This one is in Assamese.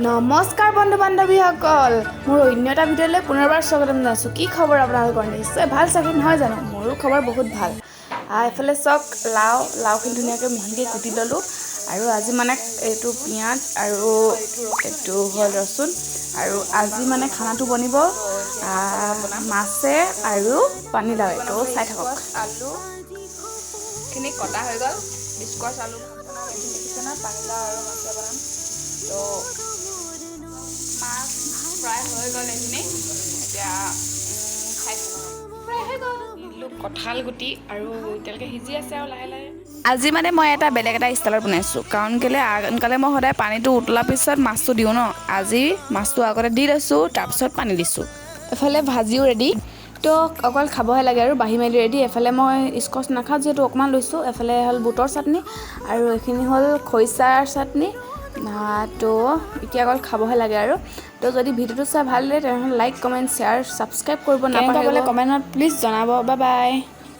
নমস্কাৰ বন্ধু বান্ধৱীসকল, মোৰ অন্য এটা ভিডিঅ'লৈ পুনৰবাৰ স্বাগতম জনাইছোঁ। কি খবৰ আপোনালোকৰ? নিশ্চয় ভাল চাগে, নহয় জানো? মোৰো খবৰ বহুত ভাল। এইফালে চাওক, লাওখিনি ধুনীয়াকৈ মিহিকৈ কুটি ল'লোঁ। আৰু আজি মানে এইটো পিঁয়াজ আৰু এইটো হ'ল ৰচুন। আৰু আজি মানে খানাটো বনিব মাছে আৰু পানীলাও। এইটো চাই থাকক। আলুখিনি কটা হৈ গ'ল, স্কোৱাচ আলু বনাম। এইখিনি দেখিছে না, পানীলাও আৰু মাছে বনাম। তো মাছ ফ্ৰাই হৈ গ'ল, এইখিনি এতিয়া খাই ফ্ৰাই হৈ গ'ল। দিলোঁ কঁঠাল গুটি আৰু এতিয়ালৈকে সিজি আছে আৰু লাহে লাহে। আজি মানে মই এটা বেলেগ এটা ষ্টাইলত বনাইছোঁ, কাৰণ কেলৈ আনকালে মই সদায় পানীটো উতলাৰ পিছত মাছটো দিওঁ ন। আজি মাছটো আগতে দি লৈছোঁ, তাৰপিছত পানী দিছোঁ। এফালে ভাজিও ৰেডি, তো অকল খাবহে লাগে আৰু বাঢ়ি মেলি ৰেডি। এফালে মই স্কচ নাখাওঁ যিহেতু অকণমান লৈছোঁ। এফালে হ'ল বুটৰ চাটনি আৰু এইখিনি হ'ল খৰিচাৰ চাটনি। তো এতিয়া অকল খাবহে লাগে আৰু। তো যদি ভিডিঅ'টো চাই ভাল লাগে তেনেহ'লে লাইক, কমেণ্ট, শ্বেয়াৰ, ছাবস্ক্ৰাইব কৰিব নাপাহৰিব। কমেণ্টত প্লিজ জনাব। Bye bye.